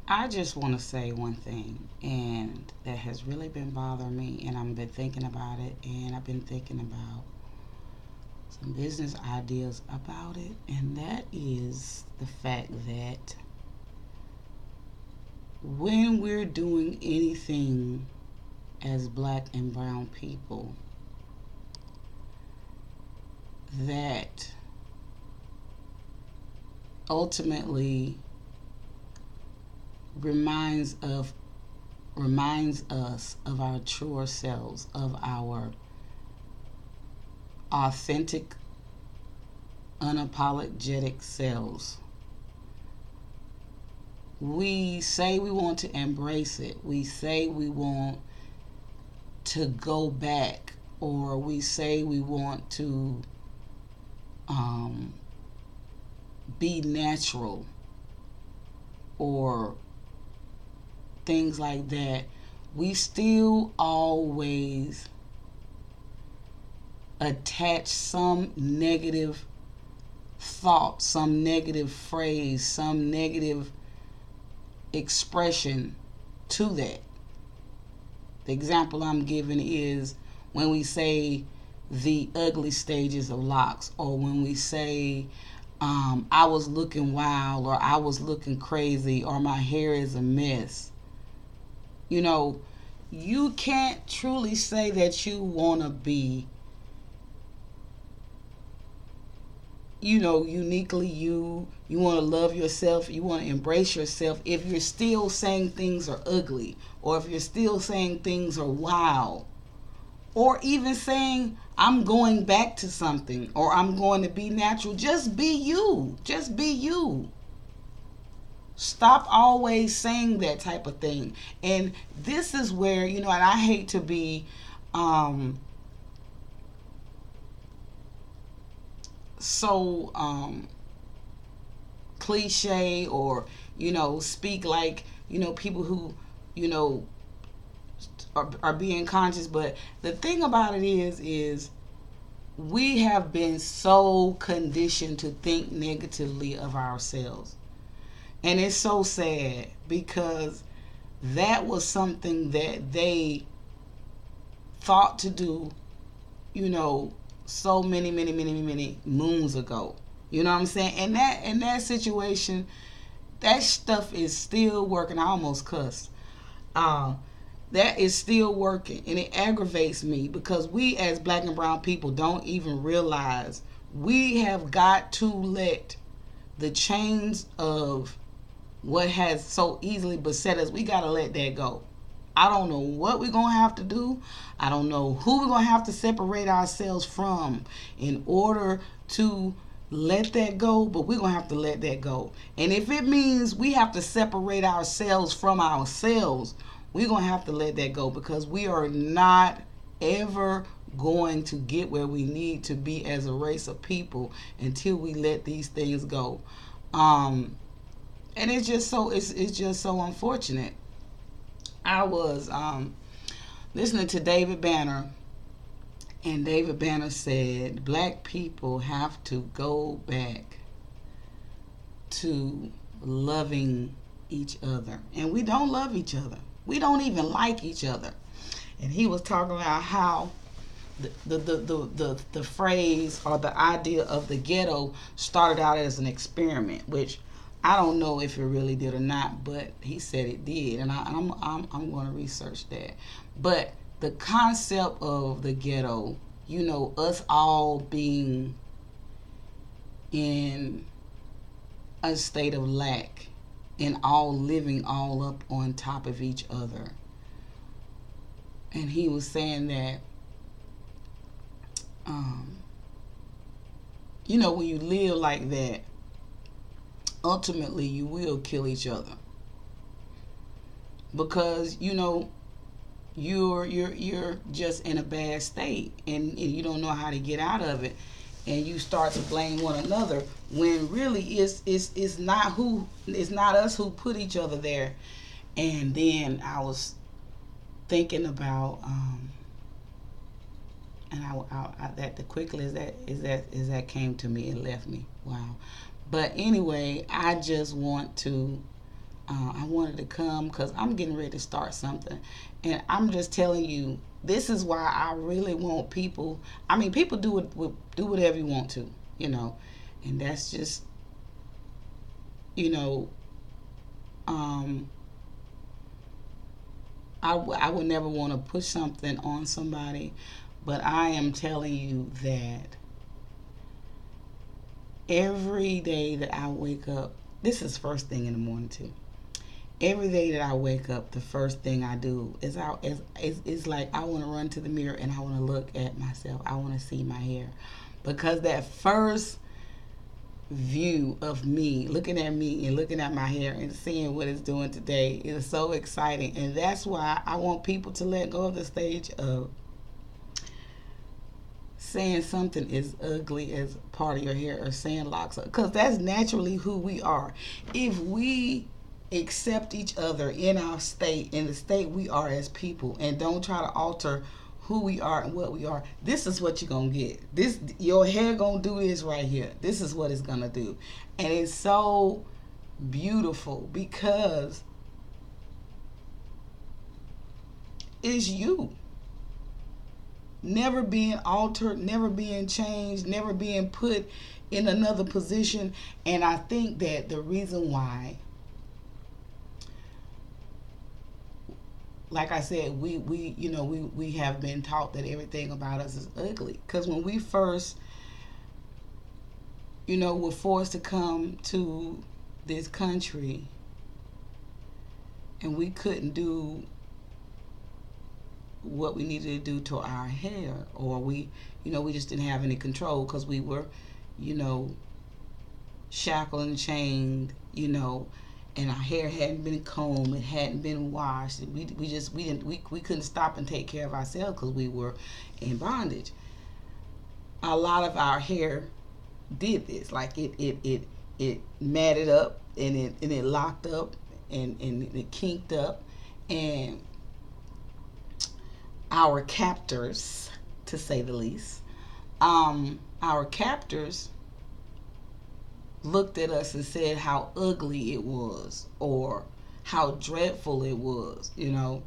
I just want to say one thing, and that has really been bothering me, and I've been thinking about it, and I've been thinking about some business ideas about it, and that is the fact that when we're doing anything as black and brown people that ultimately reminds of reminds us of our truer selves, of our authentic, unapologetic selves. We say we want to embrace it. We say we want to go back, or we say we want to um, be natural, or things like that. We still always attach some negative thought, some negative phrase, some negative expression to that. The example I'm giving is when we say the ugly stages of locks, or when we say I was looking wild, or I was looking crazy, or my hair is a mess. You know, you can't truly say that you want to be, uniquely you. You want to love yourself. You want to embrace yourself if you're still saying things are ugly, or if you're still saying things are wild, or even saying I'm going back to something, or I'm going to be natural. Just be you. Just be you. Stop always saying that type of thing. And this is where, and I hate to be um, so cliche, or, speak like, people who, you know, are being conscious. But the thing about it is we have been so conditioned to think negatively of ourselves. And it's so sad because that was something that they thought to do, you know, so many moons ago. You know what I'm saying? And that situation, that stuff is still working. I almost cussed. Uh, that is still working, and it aggravates me because we as black and brown people don't even realize we have got to let the chains of what has so easily beset us, we got to let that go. I don't know what we're going to have to do. I don't know who we're going to have to separate ourselves from in order to let that go, but we're going to have to let that go. And if it means we have to separate ourselves from ourselves, we're going to have to let that go because we are not ever going to get where we need to be as a race of people until we let these things go. Um, and it's just so unfortunate. I was listening to David Banner, and David Banner said black people have to go back to loving each other, and we don't love each other. We don't even like each other. And he was talking about how the phrase or the idea of the ghetto started out as an experiment, which I don't know if it really did or not, but he said it did, and I'm going to research that. But the concept of the ghetto, us all being in a state of lack and all living all up on top of each other. And he was saying that, um, when you live like that, ultimately you will kill each other because you're just in a bad state, and you don't know how to get out of it, and you start to blame one another when really it's not us who put each other there. And then I was thinking about and that the quickly as that came to me, it left me. Wow. But anyway, I just want to I wanted to come because I'm getting ready to start something. And I'm just telling you, this is why I really want people. I mean, people do whatever you want to, you know, and that's just, you know, um, I would never want to push something on somebody, but I am telling you that every day that I wake up, this is first thing in the morning too. Every day that I wake up, the first thing I do is like I want to run to the mirror and I want to look at myself. I want to see my hair, because that first view of me, looking at me and looking at my hair and seeing what it's doing today, is so exciting. And that's why I want people to let go of the stage of saying something is ugly as part of your hair, or saying locks, because that's naturally who we are. If we accept each other in our state, in the state we are as people, and don't try to alter who we are and what we are, this is what you're gonna get. This, your hair gonna do this right here. This is what it's gonna do. And it's so beautiful because it's you, never being altered, never being changed, never being put in another position. And I think that the reason why, like I said, we have been taught that everything about us is ugly. Because when we first, were forced to come to this country, and we couldn't do what we needed to do to our hair, or we just didn't have any control because we were, you know, shackled and chained, and our hair hadn't been combed, it hadn't been washed. We couldn't stop and take care of ourselves because we were in bondage. A lot of our hair did this, like it matted up, and it locked up, and it kinked up, and our captors, to say the least, our captors looked at us and said how ugly it was, or how dreadful it was, and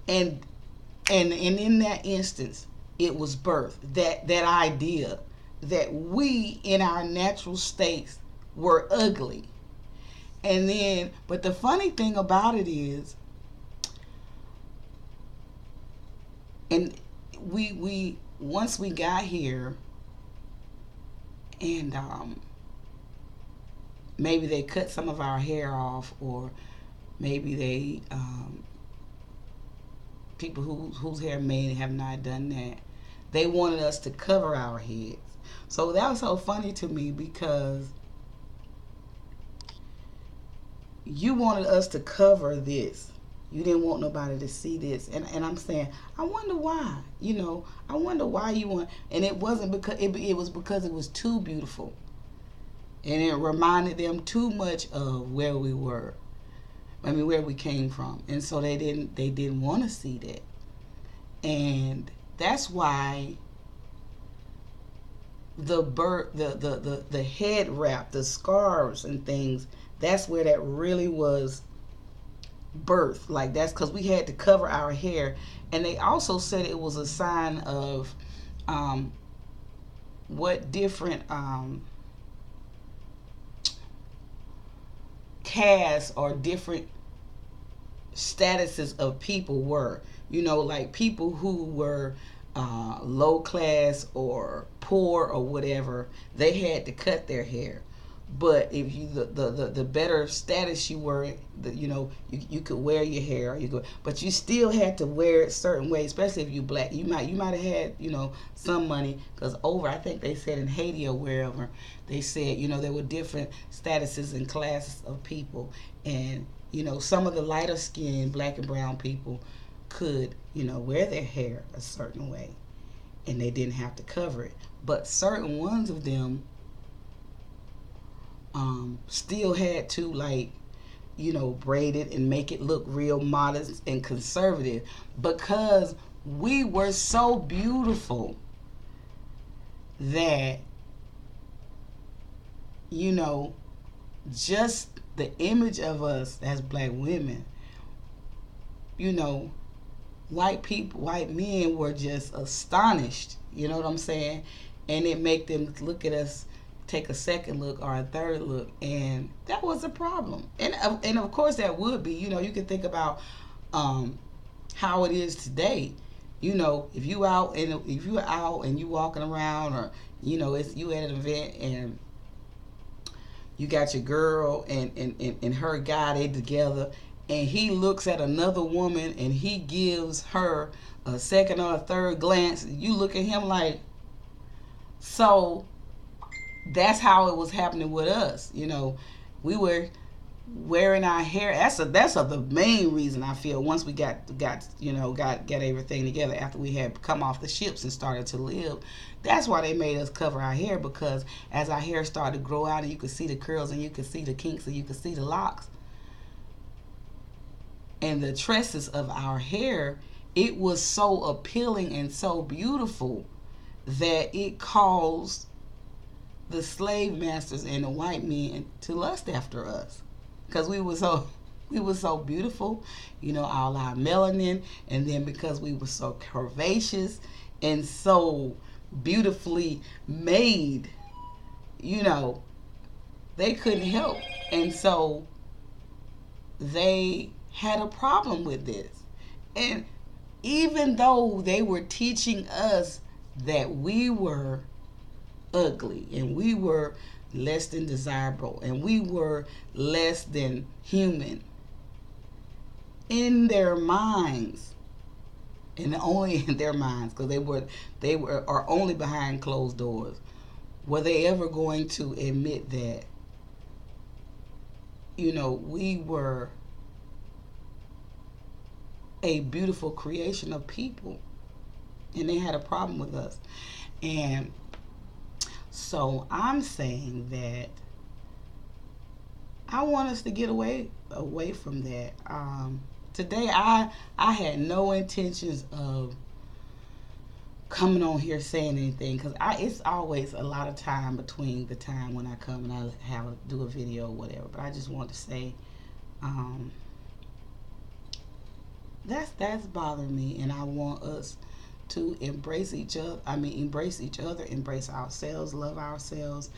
and in that instance, it was birth, that idea that we in our natural states were ugly. And then, but the funny thing about it is, and we once we got here, and maybe they cut some of our hair off, or maybe they people whose hair may have not done that, they wanted us to cover our heads. So that was so funny to me, because you wanted us to cover this. You didn't want nobody to see this. And I'm saying, I wonder why. I wonder why you want. And it wasn't because it was because it was too beautiful, and it reminded them too much of where we were. I mean, where we came from. And so they didn't want to see that. And that's why the head wrap, the scarves and things, that's where that really was birth. Like, that's because we had to cover our hair. And they also said it was a sign of what different castes or different statuses of people were. Like people who were low class or poor or whatever, they had to cut their hair. But if you the better status you were, you could wear your hair. But you still had to wear it certain way, especially if you black. You might have had some money, because I think they said in Haiti or wherever, they said there were different statuses and classes of people, and some of the lighter skinned black and brown people could wear their hair a certain way, and they didn't have to cover it. But certain ones of them still had to, like, braid it and make it look real modest and conservative, because we were so beautiful that just the image of us as black women, you know, white men were just astonished. You know what I'm saying? And it make them look at us, take a second look or a third look, and that was a problem. And of course that would be. You know, you can think about how it is today. You know, if you out and you walking around, or it's you at an event and you got your girl and her guy, they together, and he looks at another woman and he gives her a second or a third glance, you look at him like, so that's how it was happening with us. We were wearing our hair. That's the main reason I feel, once we got everything together after we had come off the ships and started to live. That's why they made us cover our hair, because as our hair started to grow out and you could see the curls and you could see the kinks and you could see the locks and the tresses of our hair, it was so appealing and so beautiful that it caused the slave masters and the white men to lust after us, because we were so beautiful, all our melanin, and then because we were so curvaceous and so beautifully made, they couldn't help, and so they had a problem with this. And even though they were teaching us that we were ugly and we were less than desirable and we were less than human, in their minds, and only in their minds, because they are only behind closed doors, were they ever going to admit that we were a beautiful creation of people, and they had a problem with us. And so I'm saying that I want us to get away from that. Today I had no intentions of coming on here saying anything, because it's always a lot of time between the time when I come and I do a video or whatever. But I just want to say that's bothering me, and I want us to embrace each other, embrace ourselves, love ourselves.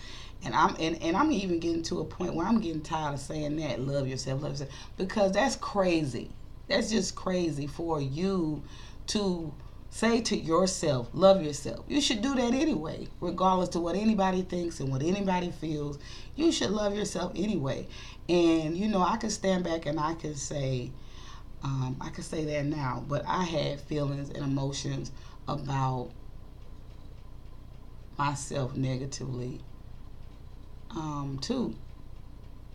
And I'm even getting to a point where I'm getting tired of saying that, love yourself, because that's crazy. That's just crazy for you to say to yourself, love yourself. You should do that anyway, regardless of what anybody thinks and what anybody feels. You should love yourself anyway. And I can stand back and I can say that now, but I had feelings and emotions about myself negatively too.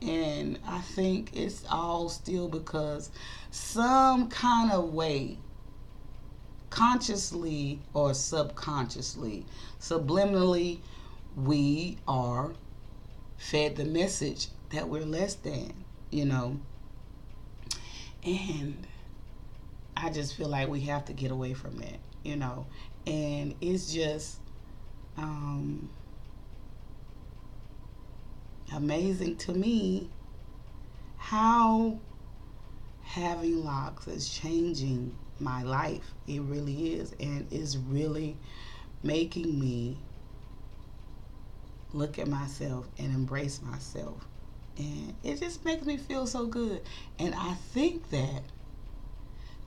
And I think it's all still because some kind of way, consciously or subconsciously, subliminally, we are fed the message that we're less than, and I just feel like we have to get away from that, and it's just amazing to me how having locks is changing my life. It really is, and it's really making me look at myself and embrace myself, and it just makes me feel so good. And I think that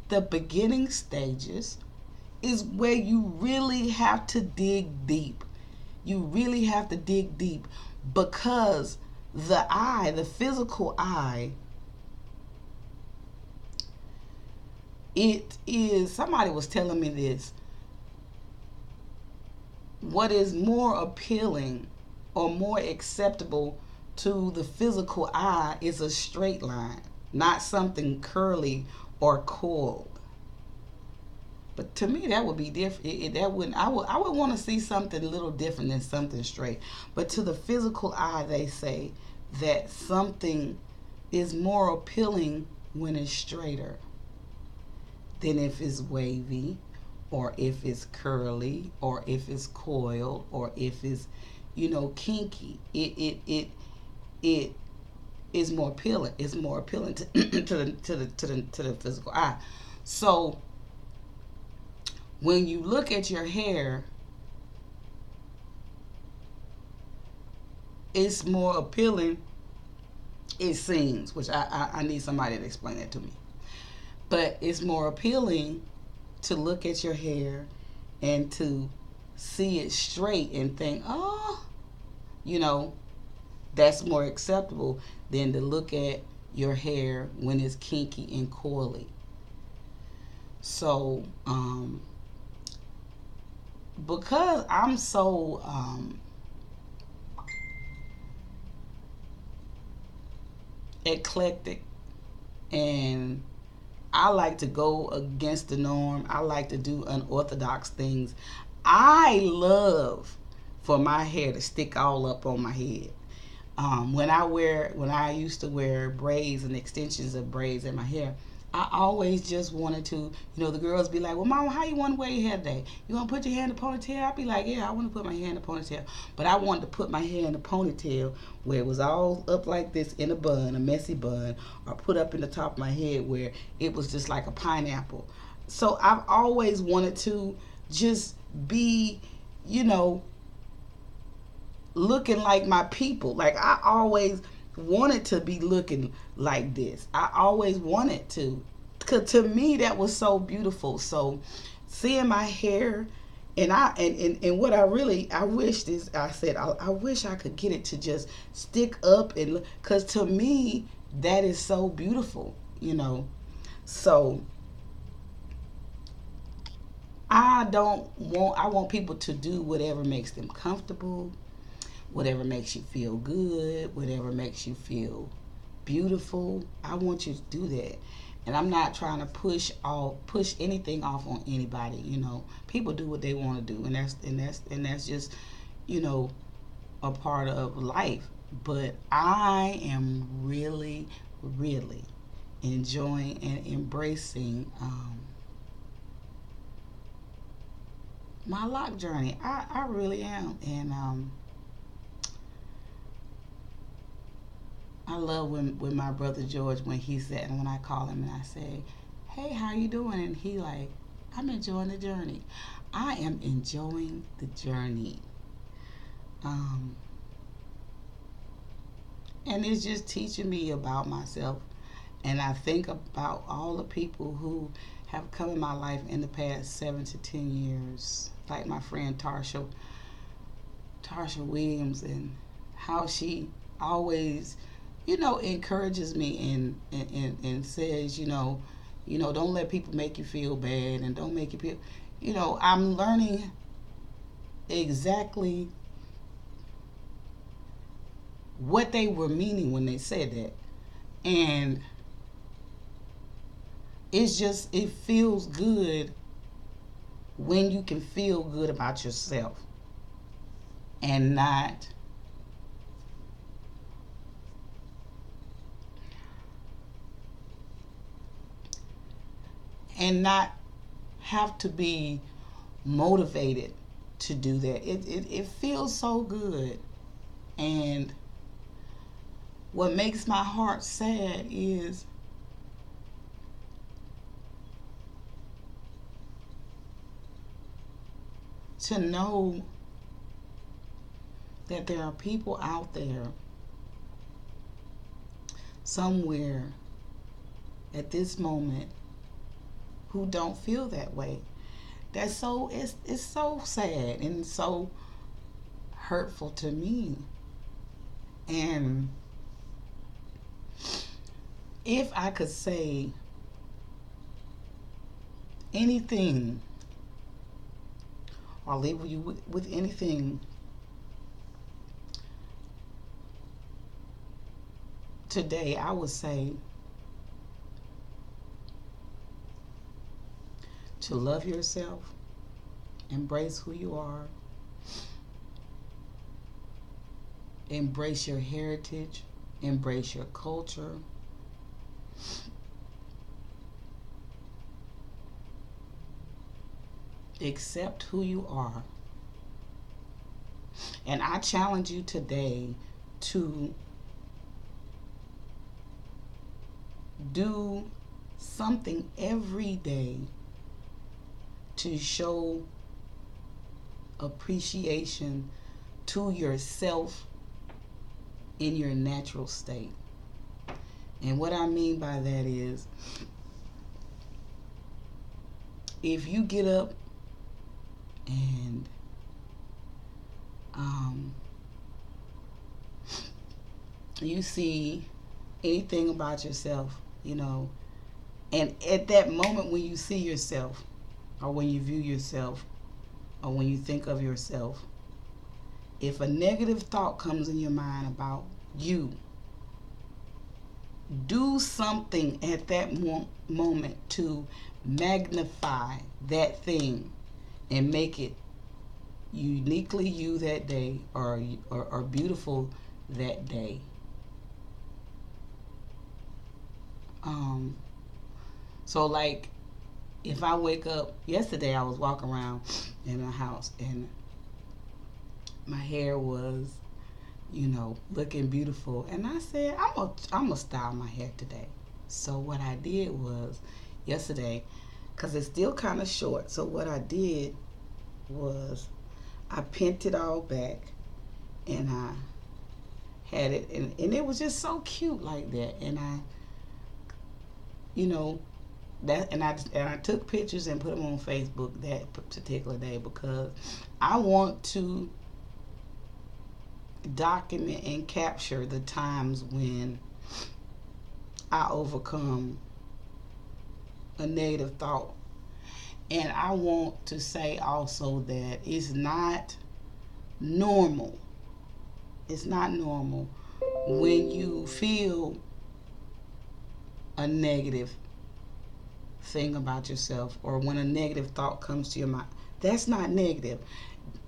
the beginning stages is where you really have to dig deep. You really have to dig deep, because the physical eye, it is, somebody was telling me this, what is more appealing or more acceptable to the physical eye is a straight line, not something curly or coiled. But to me, that would be different. That wouldn't. I would want to see something a little different than something straight. But to the physical eye, they say that something is more appealing when it's straighter than if it's wavy, or if it's curly, or if it's coiled, or if it's kinky. It is more appealing. It's more appealing to to the physical eye. So when you look at your hair, it's more appealing. It seems, which I need somebody to explain that to me. But it's more appealing to look at your hair and to see it straight and think, oh, you know, that's more acceptable than to look at your hair when it's kinky and coily. So, because I'm so eclectic and I like to go against the norm, I like to do unorthodox things. I love for my hair to stick all up on my head. When I used to wear braids and extensions of braids in my hair, I always just wanted to, the girls be like, well, Mama, how you want to wear your hair today? You want to put your hair in a ponytail? I'd be like, yeah, I want to put my hair in a ponytail. But I wanted to put my hair in a ponytail where it was all up like this in a bun, a messy bun, or put up in the top of my head where it was just like a pineapple. So I've always wanted to just be, you know, looking like my people. Like I always wanted to be looking like this. I always wanted to. Cause to me that was so beautiful. So seeing my hair and what I wished is I said I wish I could get it to just stick up and look, cause to me that is so beautiful. So I want people to do whatever makes them comfortable, whatever makes you feel good, whatever makes you feel beautiful. I want you to do that. And I'm not trying to push anything off on anybody. People do what they want to do, and that's just, you know, a part of life. But I am really, really enjoying and embracing my lock journey. I really am. And I love when my brother George, when he said, and when I call him and I say, hey, how you doing? And he like, I'm enjoying the journey. I am enjoying the journey. Um, and it's just teaching me about myself. And I think about all the people who have come in my life in the past 7 to 10 years, like my friend Tarsha Williams, and how she always, encourages me and says, don't let people make you feel bad and don't make you feel, I'm learning exactly what they were meaning when they said that. And it feels good when you can feel good about yourself and not have to be motivated to do that. It feels so good. And what makes my heart sad is to know that there are people out there somewhere at this moment who don't feel that way. It's so sad and so hurtful to me. And if I could say anything or leave you with anything today, I would say to love yourself, embrace who you are, embrace your heritage, embrace your culture, accept who you are. And I challenge you today to do something every day to show appreciation to yourself in your natural state. And what I mean by that is, if you get up and you see anything about yourself, and at that moment when you see yourself, or when you view yourself, or when you think of yourself, if a negative thought comes in your mind about you, do something at that moment to magnify that thing and make it uniquely you that day, or beautiful that day. So like, if I wake up, yesterday I was walking around in my house and my hair was, looking beautiful, and I said, I'm gonna style my hair today. So what I did was, yesterday, because it's still kind of short, so what I did was I pinned it all back, and I had it, and it was just so cute like that. And I, I took pictures and put them on Facebook that particular day, because I want to document and capture the times when I overcome a negative thought. And I want to say also that it's not normal. It's not normal when you feel a negative thing about yourself, or when a negative thought comes to your mind. That's not negative.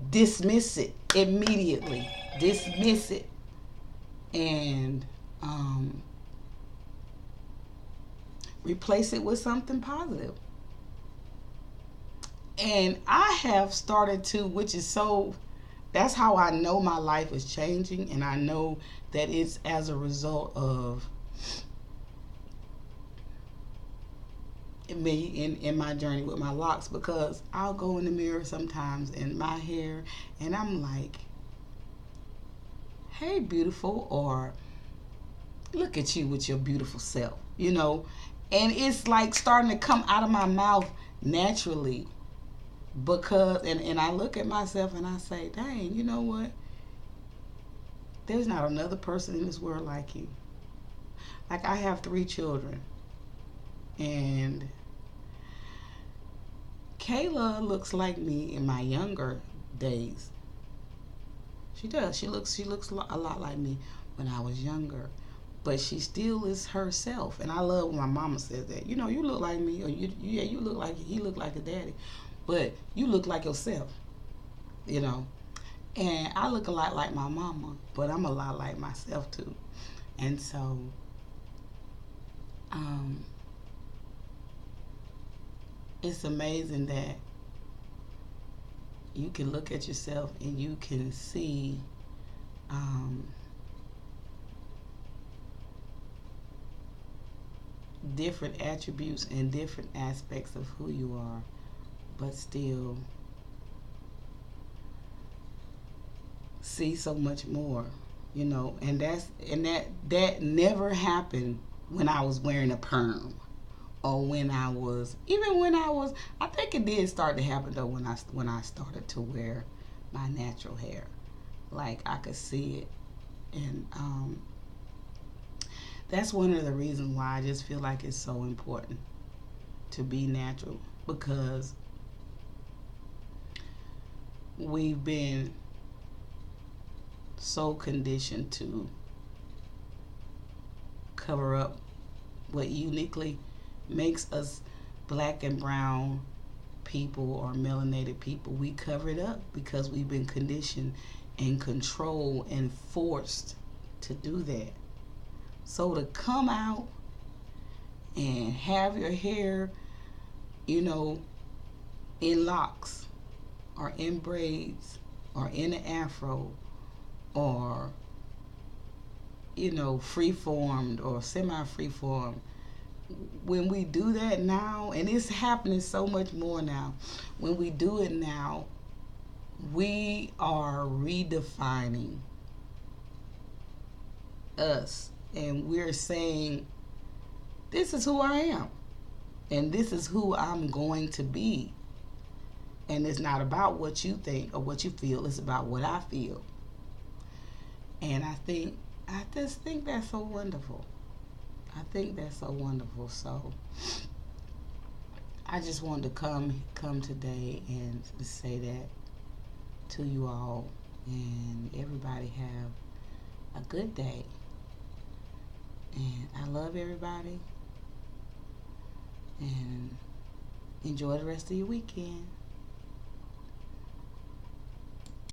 Dismiss it immediately. Dismiss it, and replace it with something positive. And I have started to, which is so, that's how I know my life is changing, and I know that it's as a result of me in my journey with my locks, because I'll go in the mirror sometimes in my hair and I'm like, hey beautiful, or look at you with your beautiful self, and it's like starting to come out of my mouth naturally, because and I look at myself and I say, dang, you know what, there's not another person in this world like you. Like, I have 3 children, and Kayla looks like me in my younger days. She does. She looks a lot like me when I was younger, but she still is herself. And I love when my mama says that. You look like me, or you look like, he look like a daddy, but you look like yourself. And I look a lot like my mama, but I'm a lot like myself too. And so, it's amazing that you can look at yourself and you can see different attributes and different aspects of who you are, but still see so much more, and that never happened when I was wearing a perm, or when I was, I think it did start to happen though when I started to wear my natural hair. Like, I could see it, and that's one of the reasons why I just feel like it's so important to be natural, because we've been so conditioned to cover up what uniquely makes us black and brown people, or melanated people. We cover it up because we've been conditioned and controlled and forced to do that. So to come out and have your hair, in locks, or in braids, or in an afro, or free formed or semi free formed, when we do that now, and it's happening so much more now, when we do it now, we are redefining us, and we're saying, this is who I am, and this is who I'm going to be. And it's not about what you think or what you feel, it's about what I feel. And I just think that's so wonderful. I think that's so wonderful. So I just wanted to come today and say that to you all, and everybody have a good day. And I love everybody, and enjoy the rest of your weekend.